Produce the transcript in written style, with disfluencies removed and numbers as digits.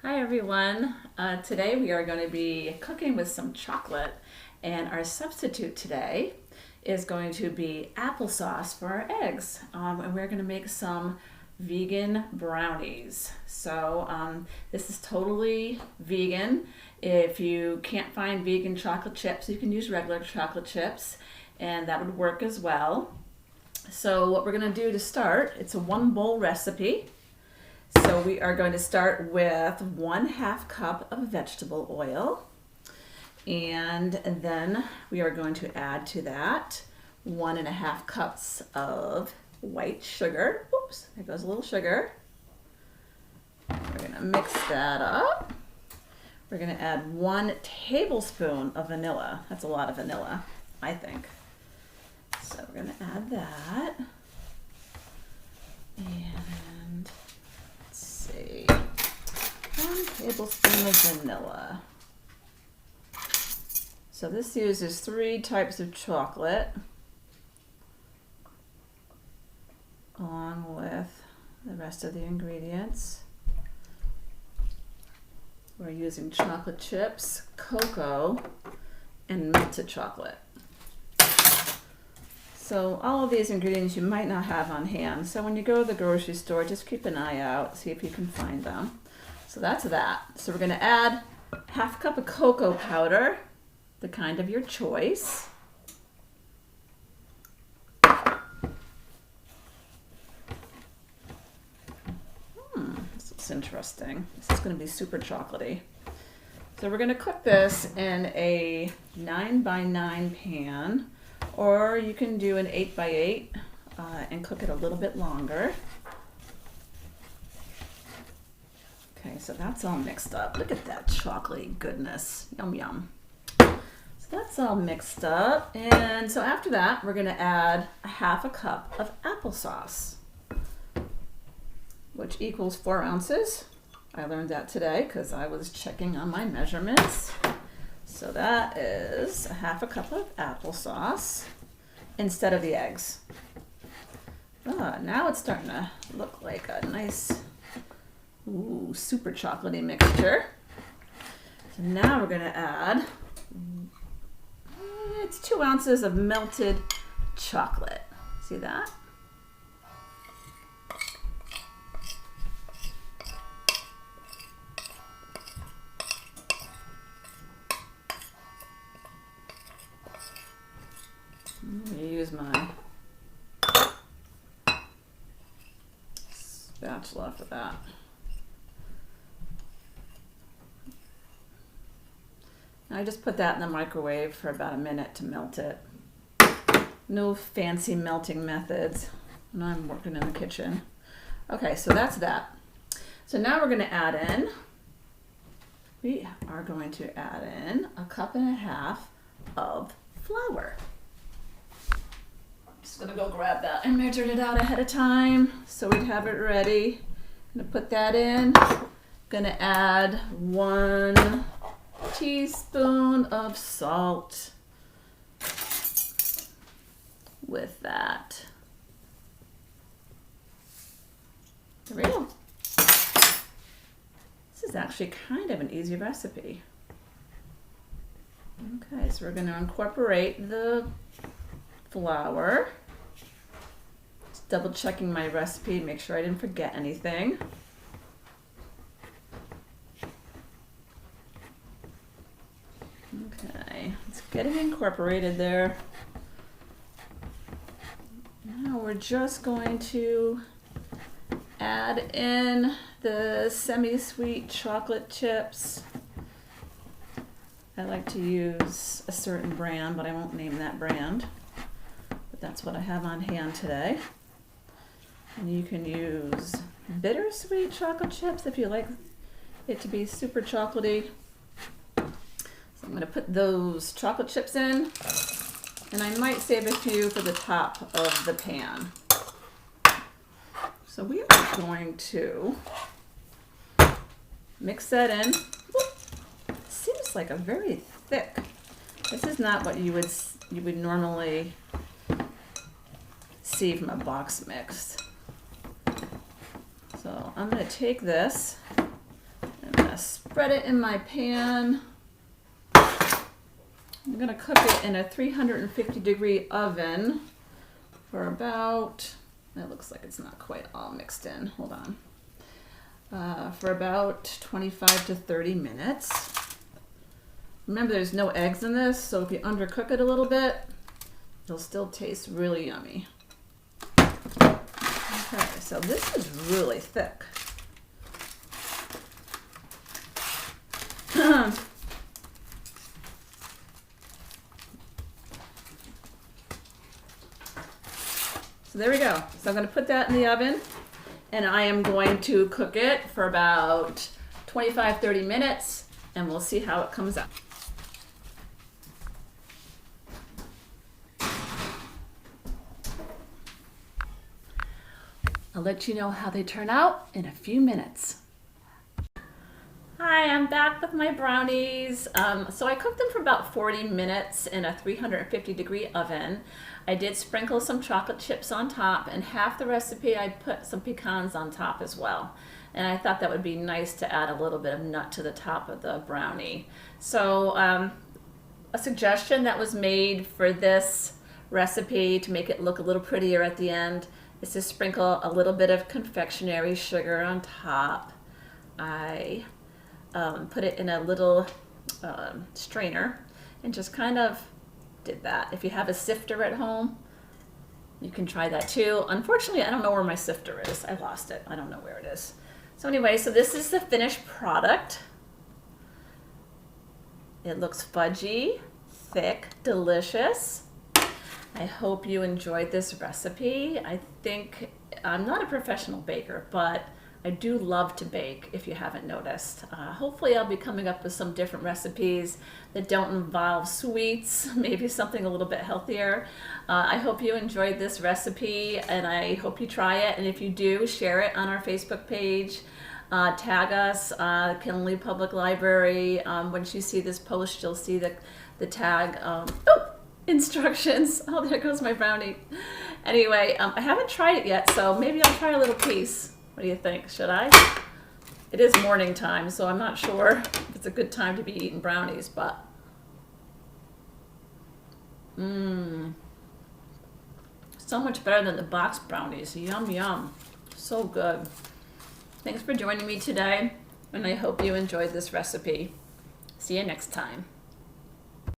Hi everyone. Today we are going to be cooking with some chocolate, and our substitute today is going to be applesauce for our eggs. And we're going to make some vegan brownies. This is totally vegan. If you can't find vegan chocolate chips, you can use regular chocolate chips, and that would work as well. So what we're going to do to start, it's a 1 bowl recipe. So we are going to start with 1/2 cup of vegetable oil, and then we are going to add to that 1.5 cups of white sugar. Oops, there goes a little sugar. We're going to mix that up. We're going to add 1 tablespoon of vanilla. That's a lot of vanilla, I think. So we're going to add that. And 1 tablespoon of vanilla. So this uses 3 types of chocolate, along with the rest of the ingredients. We're using chocolate chips, cocoa, and melted chocolate. So all of these ingredients you might not have on hand. So when you go to the grocery store, just keep an eye out, see if you can find them. So that's that. So we're going to add 1/2 cup of cocoa powder, the kind of your choice. This looks interesting. This is going to be super chocolatey. So we're going to cook this in a 9x9 pan. Or you can do an 8x8 and cook it a little bit longer. Okay, so that's all mixed up. Look at that chocolatey goodness. Yum, yum. So that's all mixed up. And so after that, we're going to add 1/2 cup of applesauce, which equals 4 ounces. I learned that today because I was checking on my measurements. So that is 1/2 cup of applesauce instead of the eggs. Now it's starting to look like a nice, super chocolatey mixture. So now we're going to add, it's 2 ounces of melted chocolate. See that? I'm going to use my spatula for that. I just put that in the microwave for about a minute to melt it. No fancy melting methods when I'm working in the kitchen. Okay, so that's that. So now we're going to add in, we are going to add in 1.5 cups of flour. Just gonna go grab that. I measured it out ahead of time so we'd have it ready. Gonna put that in. Gonna add 1 teaspoon of salt with that. There we go. This is actually kind of an easy recipe. Okay, so we're gonna incorporate the flour. Just double checking my recipe, make sure I didn't forget anything. Okay, it's getting incorporated there. Now we're just going to add in the semi-sweet chocolate chips. I like to use a certain brand, but I won't name that brand. That's what I have on hand today. And you can use bittersweet chocolate chips if you like it to be super chocolatey. So I'm going to put those chocolate chips in, and I might save a few for the top of the pan. So we are going to mix that in. It seems like a very thick. This is not what you would normally see from a box mix. So I'm going to take this and I'm going to spread it in my pan. I'm going to cook it in a 350-degree oven for about, it looks like it's not quite all mixed in. Hold on. For about 25 to 30 minutes. Remember, there's no eggs in this, so if you undercook it a little bit, it'll still taste really yummy. Okay, so this is really thick. So there we go. So I'm going to put that in the oven, and I am going to cook it for about 25-30 minutes, and we'll see how it comes out. I'll let you know how they turn out in a few minutes. Hi, I'm back with my brownies. So I cooked them for about 40 minutes in a 350-degree oven. I did sprinkle some chocolate chips on top, and half the recipe I put some pecans on top as well. And I thought that would be nice to add a little bit of nut to the top of the brownie. So a suggestion that was made for this recipe to make it look a little prettier at the end is to sprinkle a little bit of confectionery sugar on top. I put it in a little strainer and just kind of did that. If you have a sifter at home, you can try that too. Unfortunately, I don't know where my sifter is. I lost it. I don't know where it is. So anyway, so this is the finished product. It looks fudgy, thick, delicious. I hope you enjoyed this recipe. I'm not a professional baker, but I do love to bake, if you haven't noticed. Hopefully I'll be coming up with some different recipes that don't involve sweets, maybe something a little bit healthier. I hope you enjoyed this recipe, and I hope you try it. And if you do, share it on our Facebook page. Tag us, Kinley Public Library. Once you see this post, you'll see the tag. Instructions. Oh, there goes my brownie. Anyway, I haven't tried it yet, so maybe I'll try a little piece. What do you think? Should I? It is morning time, so I'm not sure if it's a good time to be eating brownies, but so much better than the box brownies. Yum, yum. So good. Thanks for joining me today, and I hope you enjoyed this recipe. See you next time.